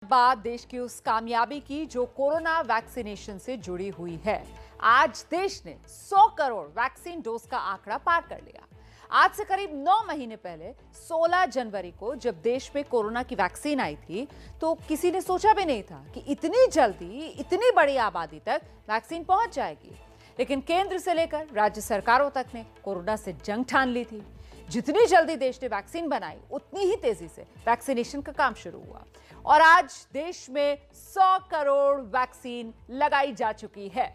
बाद देश की उस कामयाबी की जो कोरोना वैक्सीनेशन से जुड़ी हुई है। आज देश ने 100 करोड़ वैक्सीन डोज का आंकड़ा पार कर लिया। आज से करीब 9 महीने पहले 16 जनवरी को जब देश में कोरोना की वैक्सीन आई थी तो किसी ने सोचा भी नहीं था कि इतनी जल्दी इतनी बड़ी आबादी तक वैक्सीन पहुंच जाएगी। लेकिन केंद्र से लेकर राज्य सरकारों तक ने कोरोना से जंग ठान ली थी। जितनी जल्दी देश ने वैक्सीन बनाई उतनी ही तेजी से वैक्सीनेशन का काम शुरू हुआ और आज देश में 100 करोड़ वैक्सीन लगाई जा चुकी है।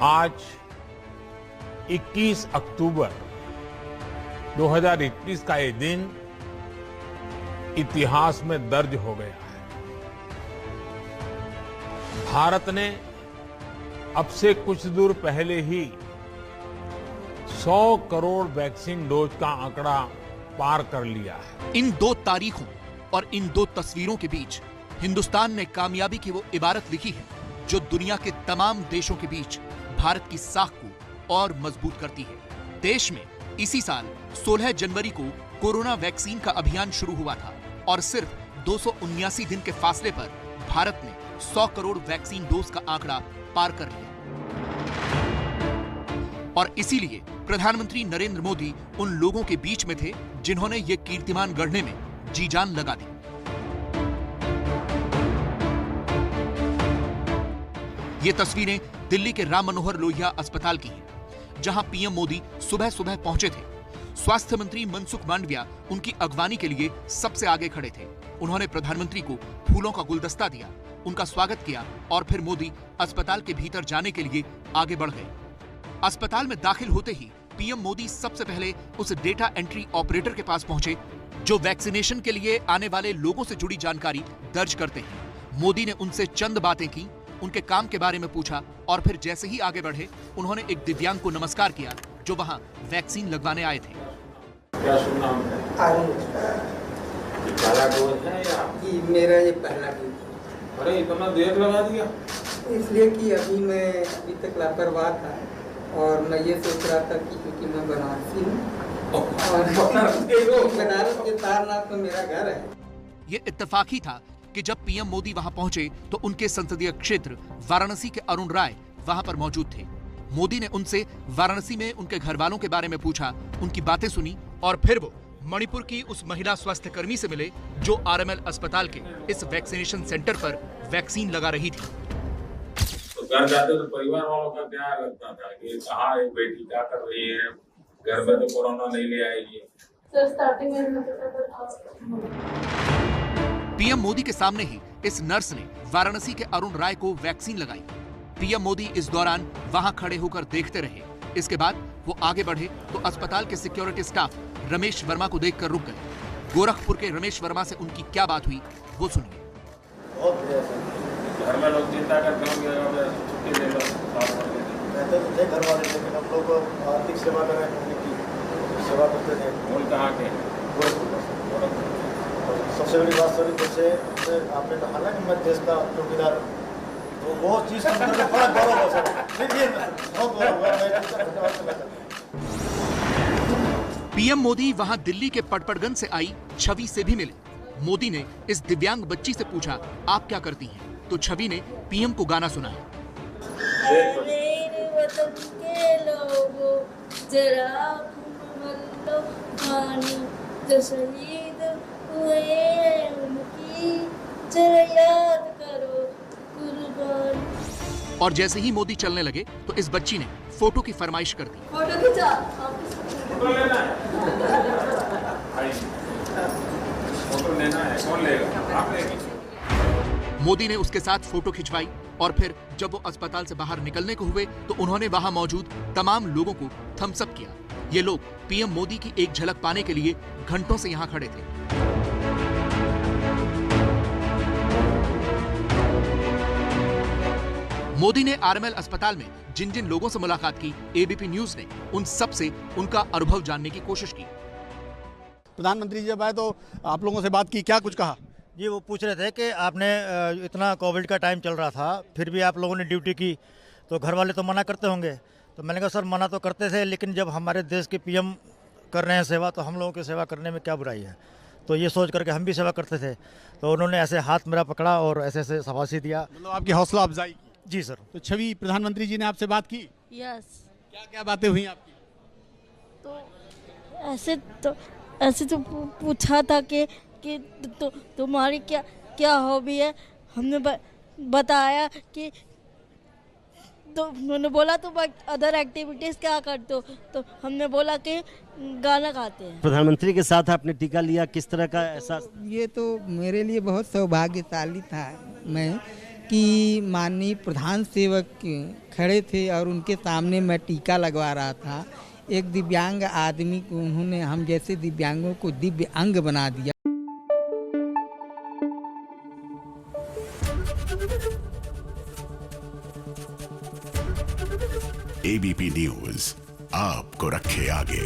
आज 21 अक्टूबर 2021 का ये दिन इतिहास में दर्ज हो गया है। भारत ने अब से कुछ दूर पहले ही 100 करोड़ वैक्सीन डोज का आंकड़ा पार कर लिया है। इन दो तारीखों और इन दो तस्वीरों के बीच हिंदुस्तान ने कामयाबी की वो इबारत लिखी है जो दुनिया के तमाम देशों के बीच भारत की साख को और मजबूत करती है। देश में इसी साल 16 जनवरी को कोरोना वैक्सीन का अभियान शुरू हुआ था और सिर्फ 279 दिन के फासले पर भारत ने 100 करोड़ वैक्सीन डोज का आंकड़ा पार कर लिया। और इसीलिए प्रधानमंत्री नरेंद्र मोदी उन लोगों के बीच में थे जिन्होंने ये कीर्तिमान गढ़ने में जी जान लगा दी। ये तस्वीरें दिल्ली के राम मनोहर लोहिया अस्पताल की हैं, जहां पीएम मोदी सुबह सुबह पहुंचे थे। स्वास्थ्य मंत्री मनसुख मांडविया उनकी अगवानी के लिए सबसे आगे खड़े थे। उन्होंने प्रधानमंत्री को फूलों का गुलदस्ता दिया, उनका स्वागत किया और फिर मोदी अस्पताल के भीतर जाने के लिए आगे बढ़ गए। अस्पताल में दाखिल होते ही पीएम मोदी सबसे पहले उस डेटा एंट्री ऑपरेटर के पास पहुंचे जो वैक्सीनेशन के लिए आने वाले लोगों से जुड़ी जानकारी दर्ज करते हैं। मोदी ने उनसे चंद बातें की, उनके काम के बारे में पूछा और फिर जैसे ही आगे बढ़े उन्होंने एक दिव्यांग को नमस्कार किया जो वहां वैक्सीन लगवाने आए थे। क्या शुभ नाम है? पहला डोज है या? जी मेरा ये पहला डोज। अरे इतना देर लगा दिया? बनारसी कि अभी तक लापरवाह था और मैं ये सोच रहा था कि क्योंकि मैं बनारसी हूँ और बनारस के सारनाथ में मेरा घर है। ये इत्तेफाकी था कि जब पीएम मोदी वहां पहुंचे तो उनके संसदीय क्षेत्र वाराणसी के अरुण राय वहां पर मौजूद थे। मोदी ने उनसे वाराणसी में उनके घर वालों के बारे में पूछा, उनकी बातें सुनी और फिर वो मणिपुर की उस महिला स्वास्थ्य कर्मी से मिले जो आरएमएल अस्पताल के इस वैक्सीनेशन सेंटर पर वैक्सीन लगा रही थी। तो घर जाते तो परिवार वालों का क्या लगता था कि कहाँ है बेटी, क्या कर रही है, घर में तो कोरोना नहीं ले आएगी? पीएम मोदी के सामने ही इस नर्स ने वाराणसी के अरुण राय को वैक्सीन लगाई। पीएम मोदी इस दौरान वहां खड़े होकर देखते रहे। इसके बाद वो आगे बढ़े तो अस्पताल के सिक्योरिटी स्टाफ रमेश वर्मा को देखकर रुक गए। गोरखपुर के रमेश वर्मा से उनकी क्या बात हुई वो सुनिए। घर में लोग चिंता करते होंगे, छुट्टी ले लो, घर वाले लेकिन हम लोग आर्थिक सेवा करें, सेवा करते थे। मूल कहाँ के? सबसे बड़ी बात सर जैसे आपने कहा ना कि मैं देश का चौकीदार, तो वो चीज़ बड़ा गौरव है सर, बहुत गौरव है। पीएम मोदी वहां दिल्ली के पटपड़गंज से आई छवि से भी मिले। मोदी ने इस दिव्यांग बच्ची से पूछा, आप क्या करती हैं? तो छवि ने पीएम को गाना सुनाया। शहीद हुए उनकी जरा याद करो कुर्बानी। और जैसे ही मोदी चलने लगे तो इस बच्ची ने फोटो की फरमाइश कर दी। फोटो खिंचा, फोटो लेना है? फोटो लेना है, कौन लेगा? आप लेंगे? मोदी ने उसके साथ फोटो खिंचवाई और फिर जब वो अस्पताल से बाहर निकलने को हुए तो उन्होंने वहां मौजूद तमाम लोगों को थम्स अप किया। ये लोग पीएम मोदी की एक झलक पाने के लिए घंटों से यहां खड़े थे। मोदी ने आरएमएल अस्पताल में जिन जिन लोगों से मुलाकात की, एबीपी न्यूज ने उन सब से उनका अनुभव जानने की कोशिश की। प्रधानमंत्री जी जब आए तो आप लोगों से बात की, क्या कुछ कहा? जी वो पूछ रहे थे कि आपने इतना कोविड का टाइम चल रहा था फिर भी आप लोगों ने ड्यूटी की तो घर वाले तो मना करते होंगे। तो मैंने कहा सर मना तो करते थे लेकिन जब हमारे देश के पीएम कर रहे हैं सेवा तो हम लोगों की सेवा करने में क्या बुराई है। तो ये सोच करके हम भी सेवा करते थे। तो उन्होंने ऐसे हाथ मेरा पकड़ा और ऐसे ऐसे शाबाशी दिया। मतलब आपकी हौसला अफजाई की। जी सर। तो छवि, प्रधानमंत्री जी ने आपसे बात की? यस। क्या क्या बातें हुई आपकी? तो ऐसे तो पूछा था कि तुम्हारी क्या हॉबी है। हमने बताया कि तो उन्होंने बोला तुम अदर एक्टिविटीज़ क्या करते हो, तो हमने बोला कि गाना गाते हैं। प्रधानमंत्री के साथ आपने टीका लिया, किस तरह का एहसास? ये तो मेरे लिए बहुत सौभाग्यशाली था मैं कि माननीय प्रधान सेवक खड़े थे और उनके सामने मैं टीका लगवा रहा था। एक दिव्यांग आदमी को उन्होंने हम जैसे दिव्यांगों को दिव्य अंग बना दिया। एबीपी न्यूज़ आपको रखे आगे।